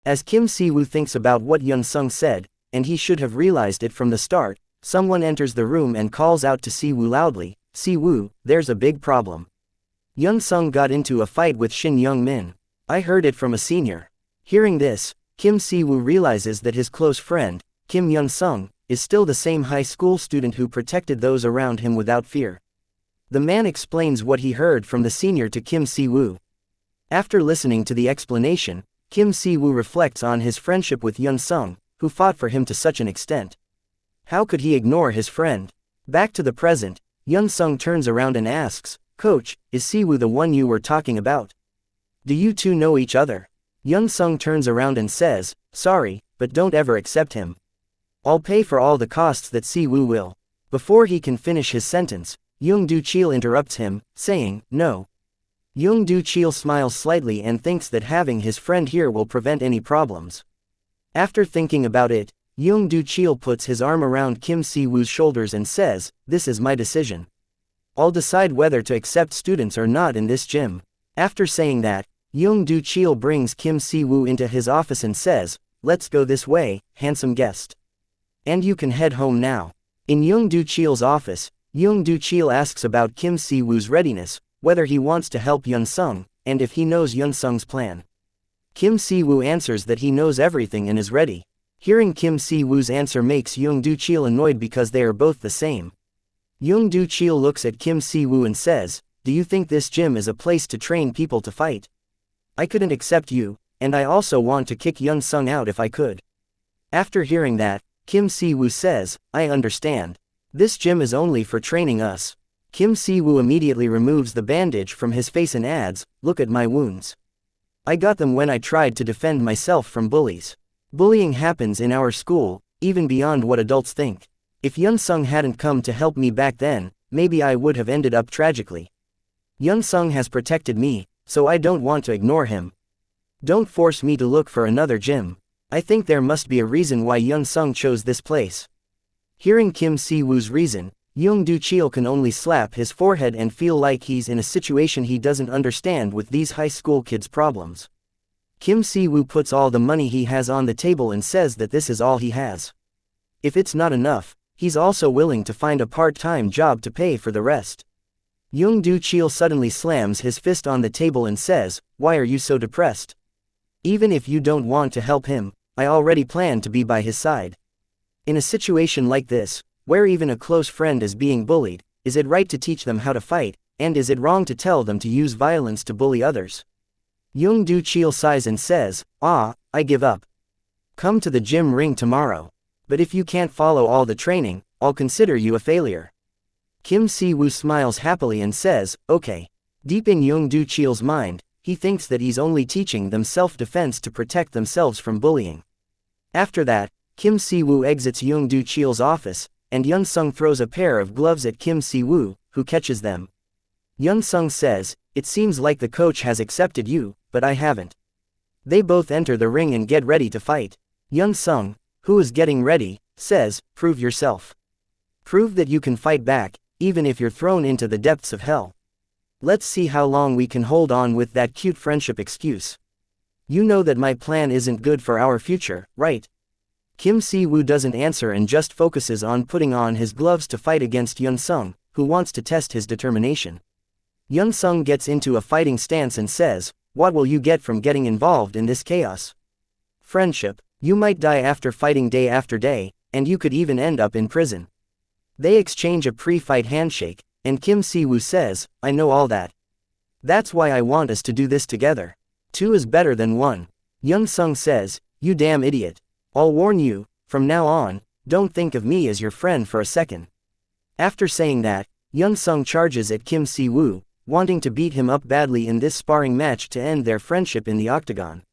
As Kim Si-woo thinks about what Yun-sung said, and he should have realized it from the start, someone enters the room and calls out to Si-woo loudly, "Si-woo, there's a big problem. Yun-sung got into a fight with Shin Young-min. I heard it from a senior." Hearing this, Kim Si-woo realizes that his close friend, Kim Yun-sung, is still the same high school student who protected those around him without fear. The man explains what he heard from the senior to Kim Si-woo. After listening to the explanation, Kim Si-woo reflects on his friendship with Yun-sung, who fought for him to such an extent. How could he ignore his friend? Back to the present, Yun-sung turns around and asks, "Coach, is Si-woo the one you were talking about? Do you two know each other?" Yun-sung turns around and says, "Sorry, but don't ever accept him. I'll pay for all the costs that Si-woo will." Before he can finish his sentence, Young Do-chil interrupts him, saying, "No." Young Do-chil smiles slightly and thinks that having his friend here will prevent any problems. After thinking about it, Young Do-chil puts his arm around Kim Si-woo's shoulders and says, "This is my decision. I'll decide whether to accept students or not in this gym." After saying that, Young Do-chil brings Kim Si-woo into his office and says, "Let's go this way, handsome guest. And you can head home now." In Young Do-chil's office, Young Do-chil asks about Kim Si-woo's readiness, whether he wants to help Yun-sung, and if he knows Yun-sung's plan. Kim Si-woo answers that he knows everything and is ready. Hearing Kim Si-woo's answer makes Young Do-chil annoyed because they are both the same. Young Do-chil looks at Kim Si-woo and says, "Do you think this gym is a place to train people to fight? I couldn't accept you, and I also want to kick Yun-sung out if I could." After hearing that, Kim Si-woo says, "I understand. This gym is only for training us." Kim Si-woo immediately removes the bandage from his face and adds, "Look at my wounds. I got them when I tried to defend myself from bullies. Bullying happens in our school, even beyond what adults think. If Yun-sung hadn't come to help me back then, maybe I would have ended up tragically. Yun-sung has protected me, so I don't want to ignore him. Don't force me to look for another gym. I think there must be a reason why Yun-sung chose this place." Hearing Kim Si-woo's reason, Young Do-chil can only slap his forehead and feel like he's in a situation he doesn't understand with these high school kids' problems. Kim Si-woo puts all the money he has on the table and says that this is all he has. If it's not enough, he's also willing to find a part-time job to pay for the rest. Young Do-chil suddenly slams his fist on the table and says, "Why are you so depressed? Even if you don't want to help him, I already plan to be by his side. In a situation like this, where even a close friend is being bullied, is it right to teach them how to fight, and is it wrong to tell them to use violence to bully others?" Young Do-chil sighs and says, "I give up. Come to the gym ring tomorrow. But if you can't follow all the training, I'll consider you a failure." Kim Si-woo smiles happily and says, "Okay." Deep in Young Do-chil's mind, he thinks that he's only teaching them self-defense to protect themselves from bullying. After that, Kim Si-woo exits Young Do-chil's office, and Yun-sung throws a pair of gloves at Kim Si-woo, who catches them. Yun-sung says, "It seems like the coach has accepted you, but I haven't." They both enter the ring and get ready to fight. Yun-sung, who is getting ready, says, "Prove yourself. Prove that you can fight back, even if you're thrown into the depths of hell. Let's see how long we can hold on with that cute friendship excuse. You know that my plan isn't good for our future, right?" Kim Si-woo doesn't answer and just focuses on putting on his gloves to fight against Yun-sung, who wants to test his determination. Yun-sung gets into a fighting stance and says, "What will you get from getting involved in this chaos? Friendship. You might die after fighting day after day, and you could even end up in prison." They exchange a pre-fight handshake, and Kim Si-woo says, "I know all that. That's why I want us to do this together. 2 is better than 1. Yun-sung says, "You damn idiot. I'll warn you, from now on, don't think of me as your friend for a second." After saying that, Yun-sung charges at Kim Si-woo, wanting to beat him up badly in this sparring match to end their friendship in the octagon.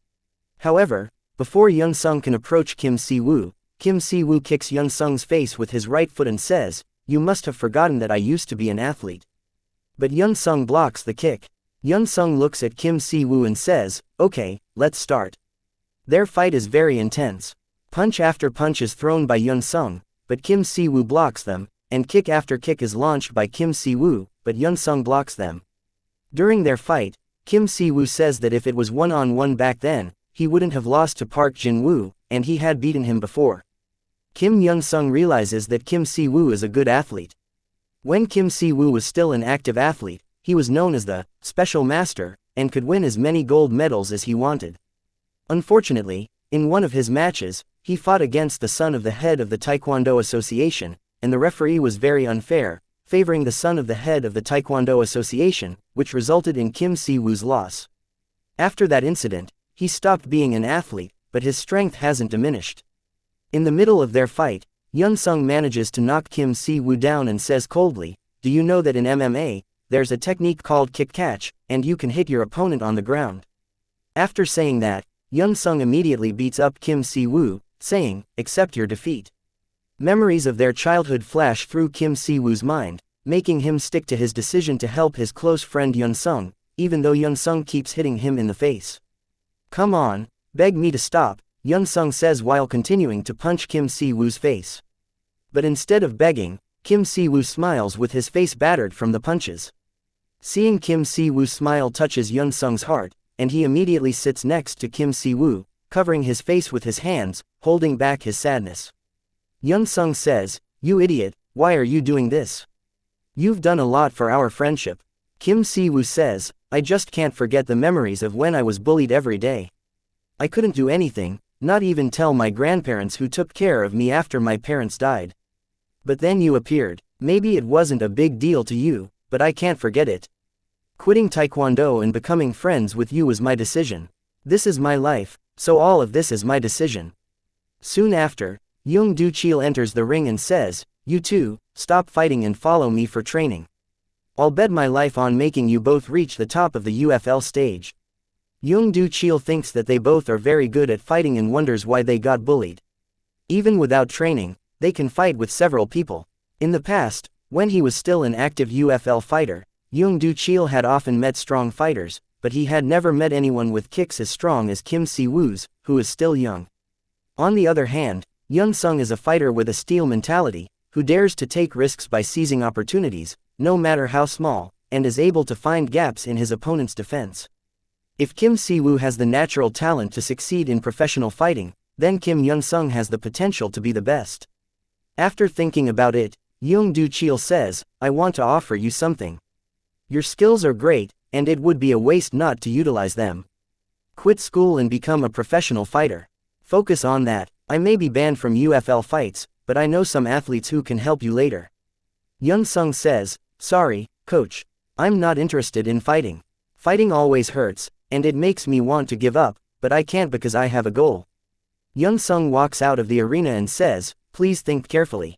However, before Yun-sung can approach Kim Si-woo kicks Yun-sung's face with his right foot and says, "You must have forgotten that I used to be an athlete." But Yun-sung blocks the kick. Yun-sung looks at Kim Si-woo and says, "Okay, let's start." Their fight is very intense. Punch after punch is thrown by Yun-sung, but Kim Si-woo blocks them, and kick after kick is launched by Kim Si-woo, but Yun-sung blocks them. During their fight, Kim Si-woo says that if it was one-on-one back then, he wouldn't have lost to Park Jin-woo, and he had beaten him before. Kim Young-sung realizes that Kim Si-woo is a good athlete. When Kim Si-woo was still an active athlete, he was known as the special master, and could win as many gold medals as he wanted. Unfortunately, in one of his matches, he fought against the son of the head of the Taekwondo Association, and the referee was very unfair, favoring the son of the head of the Taekwondo Association, which resulted in Kim Si-woo's loss. After that incident, he stopped being an athlete, but his strength hasn't diminished. In the middle of their fight, Young-sung manages to knock Kim Si-woo down and says coldly, "Do you know that in MMA, there's a technique called kick-catch, and you can hit your opponent on the ground?" After saying that, Young-sung immediately beats up Kim Si-woo, saying, "Accept your defeat." Memories of their childhood flash through Kim Si-woo's mind, making him stick to his decision to help his close friend Young-sung, even though Young-sung keeps hitting him in the face. "Come on, beg me to stop," Young-sung says while continuing to punch Kim Si-woo's face. But instead of begging, Kim Si-woo smiles with his face battered from the punches. Seeing Kim Si-woo's smile touches Young-sung's heart, and he immediately sits next to Kim Si-woo, covering his face with his hands, holding back his sadness. Young-sung says, "You idiot, why are you doing this? You've done a lot for our friendship." Kim Si-woo says, "I just can't forget the memories of when I was bullied every day. I couldn't do anything, not even tell my grandparents who took care of me after my parents died. But then you appeared. Maybe it wasn't a big deal to you, but I can't forget it. Quitting Taekwondo and becoming friends with you was my decision. This is my life, so all of this is my decision." Soon after, Young Do-chil enters the ring and says, "You two, stop fighting and follow me for training. I'll bet my life on making you both reach the top of the UFL stage." Young Do-chil thinks that they both are very good at fighting and wonders why they got bullied. Even without training, they can fight with several people. In the past, when he was still an active UFL fighter, Young Do-chil had often met strong fighters, but he had never met anyone with kicks as strong as Kim Si-woo's, who is still young. On the other hand, Young-sung is a fighter with a steel mentality, who dares to take risks by seizing opportunities, no matter how small, and is able to find gaps in his opponent's defense. If Kim Si-woo has the natural talent to succeed in professional fighting, then Kim Young-sung has the potential to be the best. After thinking about it, Young Do-chil says, "I want to offer you something. Your skills are great, and it would be a waste not to utilize them. Quit school and become a professional fighter. Focus on that. I may be banned from UFL fights, but I know some athletes who can help you later." Young-sung says, "Sorry, coach. I'm not interested in fighting. Fighting always hurts, and it makes me want to give up, but I can't because I have a goal." Young-sung walks out of the arena and says, "Please think carefully.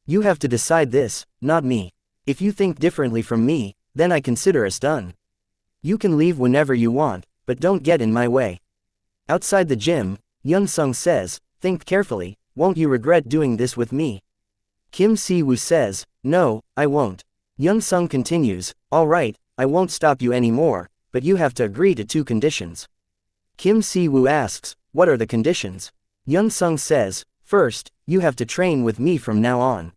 You have to decide this, not me. If you think differently from me, then I consider us done. You can leave whenever you want, but don't get in my way." Outside the gym, Young-sung says, "Think carefully, won't you regret doing this with me?" Kim Si-woo says, "No, I won't." Young-sung continues, "All right, I won't stop you anymore, but you have to agree to 2 conditions." Kim Si-woo asks, "What are the conditions?" Young-sung says, "First, you have to train with me from now on.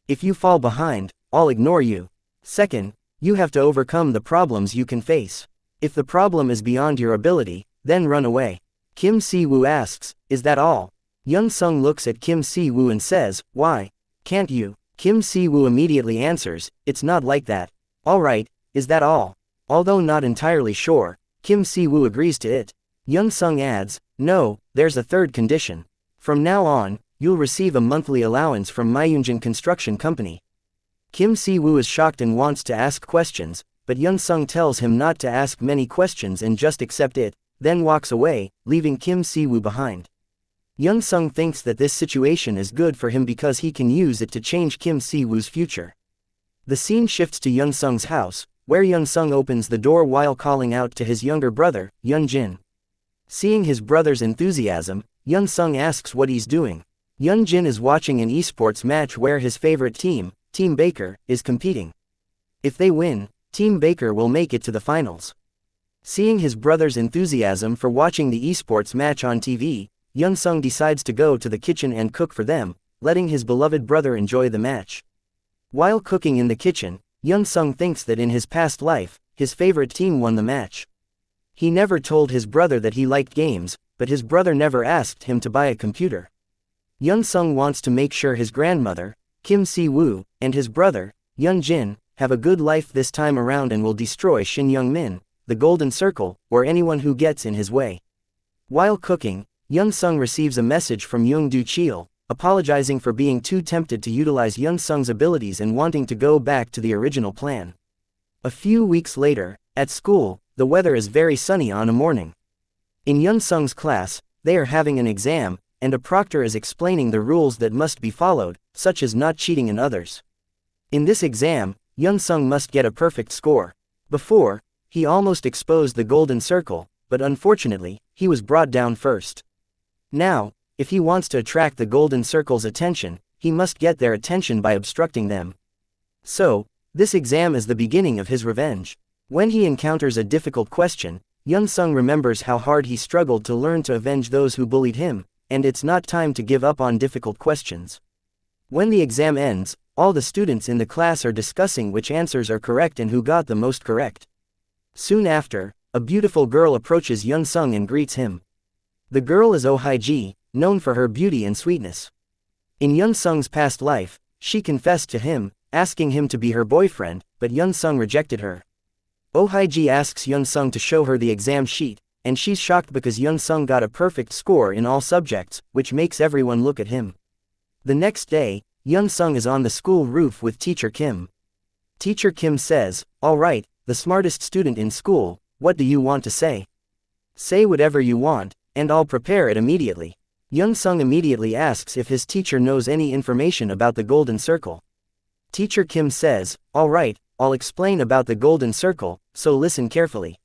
If you fall behind, I'll ignore you. Second, you have to overcome the problems you can face. If the problem is beyond your ability, then run away." Kim Si-woo asks, "Is that all?" Young-sung looks at Kim Si-woo and says, "Why? Can't you?" Kim Si-woo immediately answers, "It's not like that." "All right, is that all?" Although not entirely sure, Kim Si-woo agrees to it. Young-sung adds, "No, there's a third condition. From now on, you'll receive a monthly allowance from Myunjin Construction Company." Kim Si-woo is shocked and wants to ask questions, but Young-sung tells him not to ask many questions and just accept it, then walks away, leaving Kim Si-woo behind. Young-sung thinks that this situation is good for him because he can use it to change Kim Si-woo's future. The scene shifts to Young-sung's house, where Young-sung opens the door while calling out to his younger brother, Young-jin. Seeing his brother's enthusiasm, Young-sung asks what he's doing. Young-jin is watching an esports match where his favorite team, Team Baker, is competing. If they win, Team Baker will make it to the finals. Seeing his brother's enthusiasm for watching the esports match on TV, Young-sung decides to go to the kitchen and cook for them, letting his beloved brother enjoy the match. While cooking in the kitchen, Young-sung thinks that in his past life, his favorite team won the match. He never told his brother that he liked games, but his brother never asked him to buy a computer. Young Sung wants to make sure his grandmother, Kim Si-woo, and his brother, Young Jin, have a good life this time around and will destroy Shin Young-min, the Golden Circle, or anyone who gets in his way. While cooking, Young Sung receives a message from Young Do-cheol, apologizing for being too tempted to utilize Young Sung's abilities and wanting to go back to the original plan. A few weeks later, at school, the weather is very sunny on a morning. In Young Sung's class, they are having an exam, and a proctor is explaining the rules that must be followed, such as not cheating in others. In this exam, Young Sung must get a perfect score. Before, he almost exposed the Golden Circle, but unfortunately, he was brought down first. Now, if he wants to attract the Golden Circle's attention, he must get their attention by obstructing them. So, this exam is the beginning of his revenge. When he encounters a difficult question, Young Sung remembers how hard he struggled to learn to avenge those who bullied him, and it's not time to give up on difficult questions. When the exam ends, all the students in the class are discussing which answers are correct and who got the most correct. Soon after, a beautiful girl approaches Young Sung and greets him. The girl is Oh Hae-ji, known for her beauty and sweetness. In Young Sung's past life, she confessed to him, asking him to be her boyfriend, but Young Sung rejected her. Oh Hae-ji asks Young Sung to show her the exam sheet, and she's shocked because Young Sung got a perfect score in all subjects, which makes everyone look at him. The next day, Young Sung is on the school roof with Teacher Kim. Teacher Kim says, "All right, the smartest student in school, what do you want to say? Say whatever you want, and I'll prepare it immediately." Young Sung immediately asks if his teacher knows any information about the Golden Circle. Teacher Kim says, "All right, I'll explain about the Golden Circle, so listen carefully.